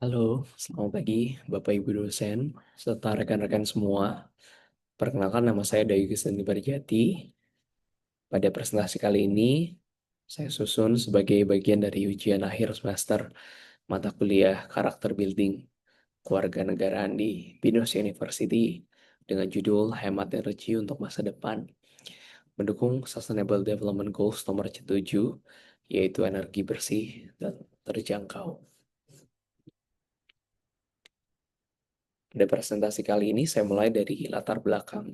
Halo, selamat pagi Bapak Ibu dosen, serta rekan-rekan semua. Perkenalkan nama saya Dayu Gustin Barjati. Pada presentasi kali ini, saya susun sebagai bagian dari ujian akhir semester mata kuliah Karakter Building Kewarganegaraan di Binus University dengan judul Hemat Energi untuk Masa Depan, mendukung Sustainable Development Goals nomor 7, yaitu energi bersih dan terjangkau. Pada presentasi kali ini saya mulai dari latar belakang,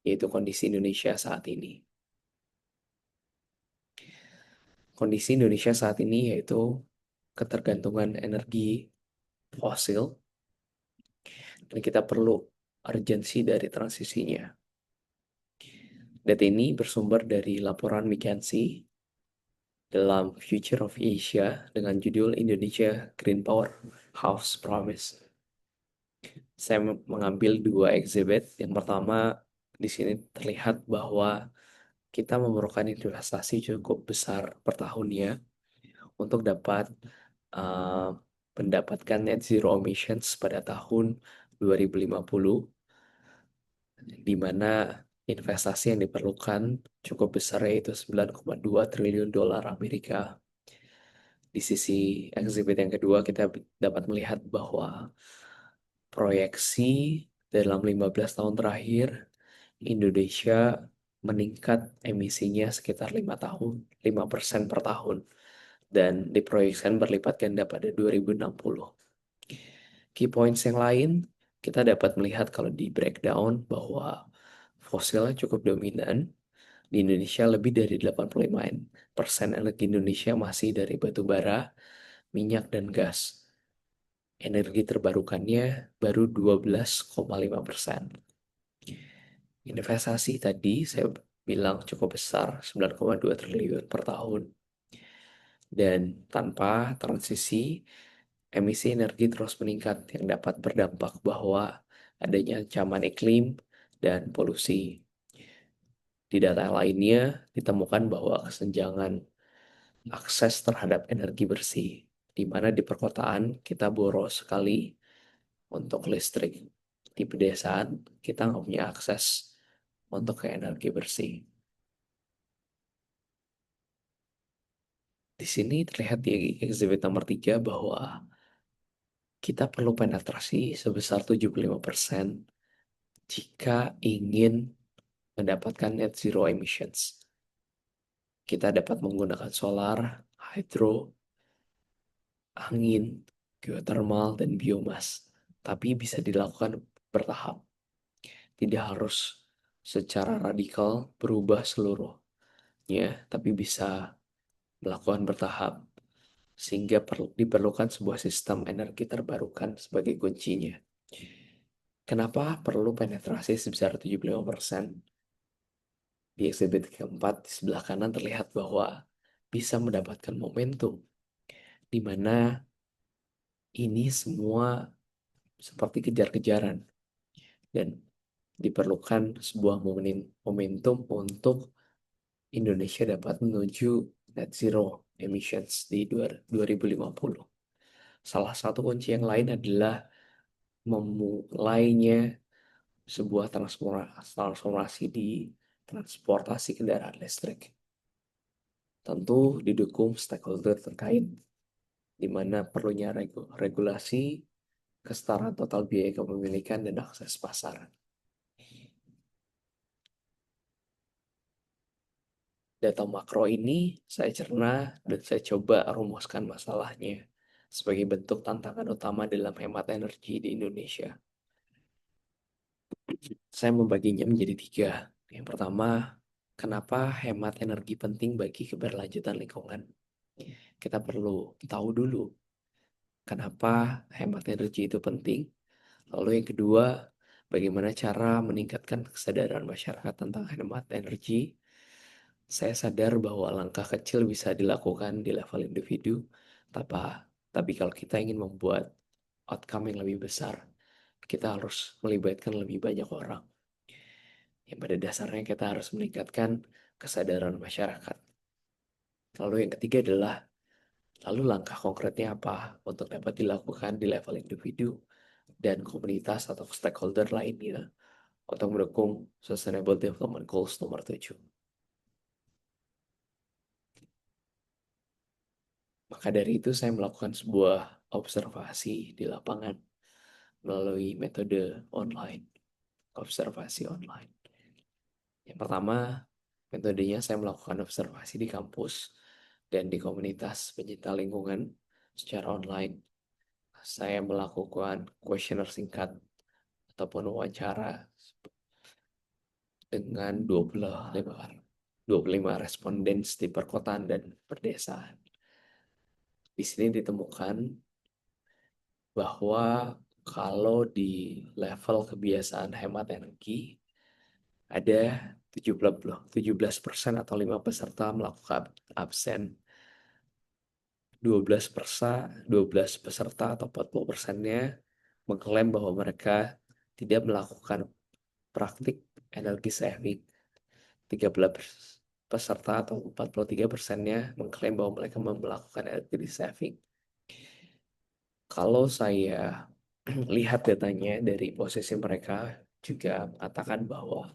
yaitu kondisi Indonesia saat ini. Kondisi Indonesia saat ini yaitu ketergantungan energi fosil, dan kita perlu urgensi dari transisinya. Data ini bersumber dari laporan McKinsey dalam Future of Asia dengan judul Indonesia Green Power House Promise. Saya mengambil dua exhibit. Yang pertama, di sini terlihat bahwa kita memerlukan investasi cukup besar per tahunnya untuk dapat uh, mendapatkan net zero emissions pada tahun 2050, di mana investasi yang diperlukan cukup besar, yaitu 9,2 triliun dolar Amerika. Di sisi exhibit yang kedua, kita dapat melihat bahwa proyeksi dalam 15 tahun terakhir, Indonesia meningkat emisinya sekitar 5% per tahun, dan diproyeksikan berlipat ganda pada 2060. Key points yang lain, kita dapat melihat kalau di breakdown bahwa fosilnya cukup dominan. Di Indonesia lebih dari 85% energi Indonesia masih dari batu bara, minyak, dan gas. Energi terbarukannya baru 12,5%. Investasi tadi saya bilang cukup besar, 9,2 triliun per tahun. Dan tanpa transisi, emisi energi terus meningkat yang dapat berdampak bahwa adanya ancaman iklim dan polusi. Di data lainnya ditemukan bahwa kesenjangan akses terhadap energi bersih, di mana di perkotaan kita boros sekali untuk listrik. Di pedesaan kita nggak punya akses untuk ke energi bersih. Di sini terlihat di exhibit nomor 3 bahwa kita perlu penetrasi sebesar 75% jika ingin mendapatkan net zero emissions. Kita dapat menggunakan solar, hydro, angin, geothermal, dan biomas. Tapi bisa dilakukan bertahap. Tidak harus secara radikal berubah seluruhnya, tapi bisa melakukan bertahap. Sehingga diperlukan sebuah sistem energi terbarukan sebagai kuncinya. Kenapa perlu penetrasi sebesar 75%? Di exhibit keempat di sebelah kanan terlihat bahwa bisa mendapatkan momentum, di mana ini semua seperti kejar-kejaran, dan diperlukan sebuah momentum untuk Indonesia dapat menuju net zero emissions di 2050. Salah satu kunci yang lain adalah memulainya sebuah transformasi di transportasi kendaraan listrik. Tentu didukung stakeholder terkait, di mana perlunya regulasi, kesetaraan total biaya kepemilikan, dan akses pasar. Data makro ini saya cerna dan saya coba rumuskan masalahnya sebagai bentuk tantangan utama dalam hemat energi di Indonesia. Saya membaginya menjadi 3. Yang pertama, kenapa hemat energi penting bagi keberlanjutan lingkungan? Kita perlu tahu dulu kenapa hemat energi itu penting. Lalu yang kedua, bagaimana cara meningkatkan kesadaran masyarakat tentang hemat energi. Saya sadar bahwa langkah kecil bisa dilakukan di level individu, tapi kalau kita ingin membuat outcome yang lebih besar, kita harus melibatkan lebih banyak orang. Yang pada dasarnya kita harus meningkatkan kesadaran masyarakat. Lalu yang ketiga adalah Lalu langkah konkretnya apa untuk dapat dilakukan di level individu dan komunitas atau stakeholder lainnya untuk mendukung Sustainable Development Goals nomor 7. Maka dari itu saya melakukan sebuah observasi di lapangan melalui metode online, observasi online. Yang pertama, metodenya saya melakukan observasi di kampus dan di komunitas pencinta lingkungan secara online. Saya melakukan kuesioner singkat ataupun wawancara dengan 25 responden di perkotaan dan perdesaan. Di sini ditemukan bahwa kalau di level kebiasaan hemat energi ada 17% atau 5 peserta melakukan absen, 12 peserta atau 40%-nya mengklaim bahwa mereka tidak melakukan praktik energi saving. 13 peserta atau 43%-nya mengklaim bahwa mereka melakukan energy saving. Kalau saya lihat datanya dari posisi mereka juga mengatakan bahwa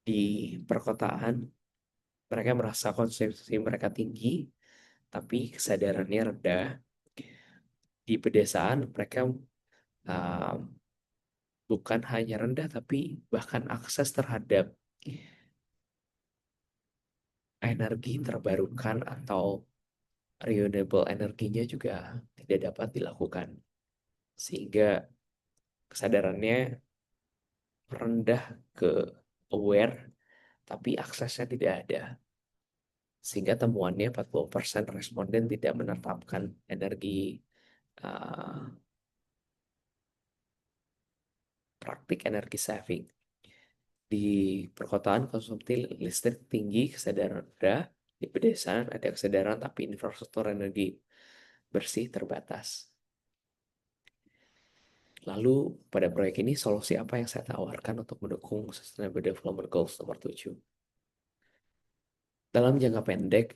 di perkotaan mereka merasa konsumsi mereka tinggi, tapi kesadarannya rendah. Di pedesaan mereka uh, bukan hanya rendah, tapi bahkan akses terhadap energi terbarukan atau renewable energinya juga tidak dapat dilakukan. Sehingga kesadarannya rendah ke aware, tapi aksesnya tidak ada. Sehingga temuannya 40% responden tidak menetapkan energi uh, praktik energi saving. Di perkotaan konsumsi listrik tinggi, kesadaran rendah. Di pedesaan ada kesadaran tapi infrastruktur energi bersih terbatas. Lalu pada proyek ini solusi apa yang saya tawarkan untuk mendukung Sustainable Development Goals nomor 7? Dalam jangka pendek,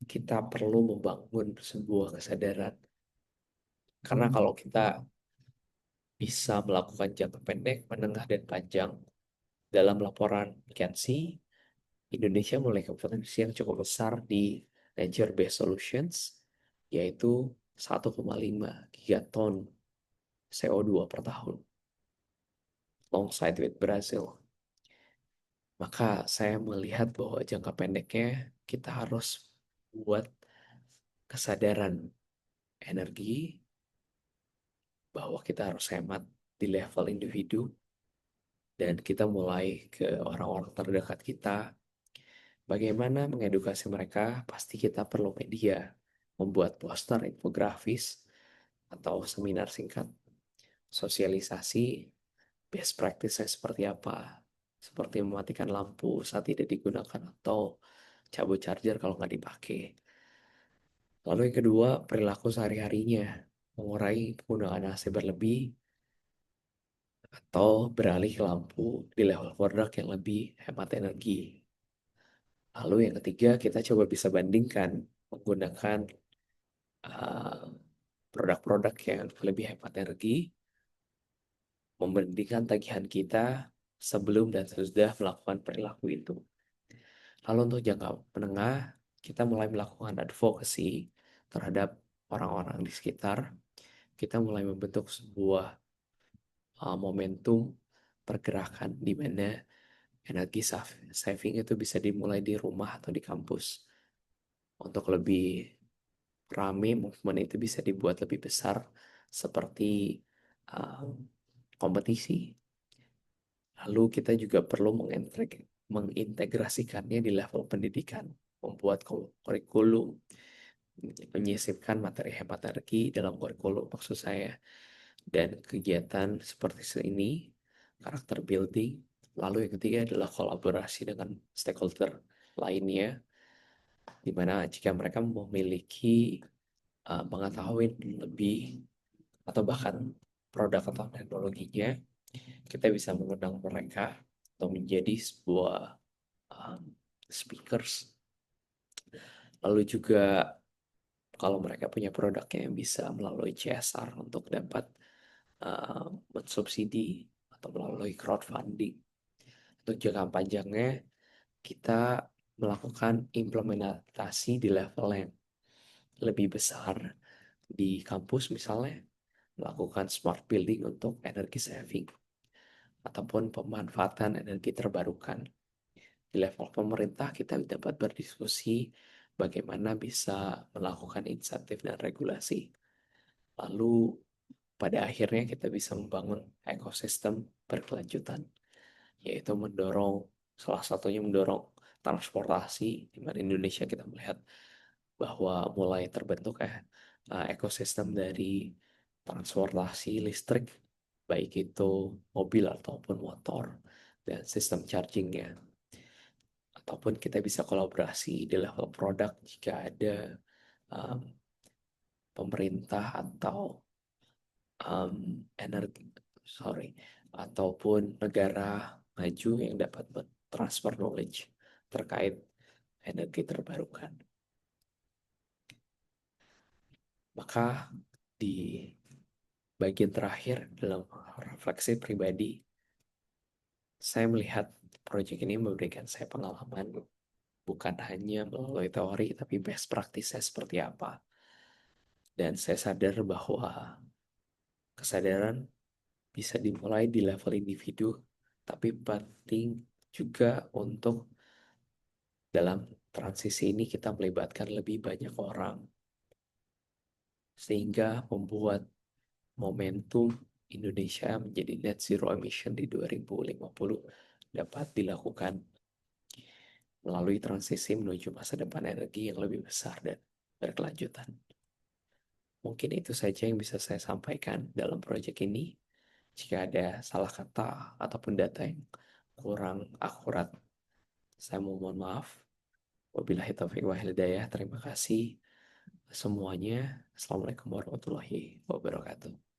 kita perlu membangun sebuah kesadaran. Karena kalau kita bisa melakukan jangka pendek, menengah, dan panjang dalam laporan McKinsey, Indonesia memiliki potensi yang cukup besar di Nature Based Solutions, yaitu 1,5 gigaton CO2 per tahun, alongside with Brazil. Maka saya melihat bahwa jangka pendeknya kita harus buat kesadaran energi bahwa kita harus hemat di level individu dan kita mulai ke orang-orang terdekat kita. Bagaimana mengedukasi mereka? Pasti kita perlu media, membuat poster, infografis, atau seminar singkat, sosialisasi, best practice-nya seperti apa, seperti mematikan lampu saat tidak digunakan atau cabut charger kalau nggak dipakai. Lalu yang kedua, perilaku sehari-harinya, mengurangi penggunaan AC berlebih atau beralih ke lampu di level produk yang lebih hemat energi. Lalu yang ketiga, kita coba bisa bandingkan menggunakan uh, produk-produk yang lebih hemat energi, membandingkan tagihan kita sebelum dan sesudah melakukan perilaku itu. Lalu untuk jangka menengah, kita mulai melakukan advocacy terhadap orang-orang di sekitar. Kita mulai membentuk sebuah momentum pergerakan di mana energi saving itu bisa dimulai di rumah atau di kampus. Untuk lebih rame, movement itu bisa dibuat lebih besar seperti uh, kompetisi. Lalu kita juga perlu mengintegrasikannya di level pendidikan, membuat kurikulum, menyisipkan materi hemat energi dalam kurikulum maksud saya, dan kegiatan seperti ini, karakter building. Lalu yang ketiga adalah kolaborasi dengan stakeholder lainnya, di mana jika mereka memiliki pengetahuan lebih atau bahkan produk atau teknologinya, kita bisa mengundang mereka atau menjadi sebuah um, speakers. Lalu juga kalau mereka punya produknya yang bisa melalui CSR untuk dapat uh, mensubsidi atau melalui crowdfunding. Untuk jangka panjangnya, kita melakukan implementasi di level yang lebih besar di kampus misalnya, melakukan smart building untuk energi saving ataupun pemanfaatan energi terbarukan. Di level pemerintah kita dapat berdiskusi bagaimana bisa melakukan insentif dan regulasi. Lalu pada akhirnya kita bisa membangun ekosistem berkelanjutan, yaitu mendorong, salah satunya mendorong transportasi, di mana Indonesia kita melihat bahwa mulai terbentuk ekosistem dari transportasi listrik, baik itu mobil ataupun motor, dan sistem chargingnya. Ataupun kita bisa kolaborasi di level produk jika ada um, pemerintah atau energi, sorry, ataupun negara maju yang dapat transfer knowledge terkait energi terbarukan. Maka di bagian terakhir dalam refleksi pribadi, saya melihat proyek ini memberikan saya pengalaman bukan hanya melalui teori, tapi best practice seperti apa. Dan saya sadar bahwa kesadaran bisa dimulai di level individu, tapi penting juga untuk dalam transisi ini kita melibatkan lebih banyak orang, sehingga membuat momentum Indonesia menjadi net zero emission di 2050 dapat dilakukan melalui transisi menuju masa depan energi yang lebih besar dan berkelanjutan. Mungkin itu saja yang bisa saya sampaikan dalam proyek ini. Jika ada salah kata ataupun data yang kurang akurat, saya mohon maaf. Wabillahi taufiq wal hidayah. Terima kasih semuanya. Assalamualaikum warahmatullahi wabarakatuh.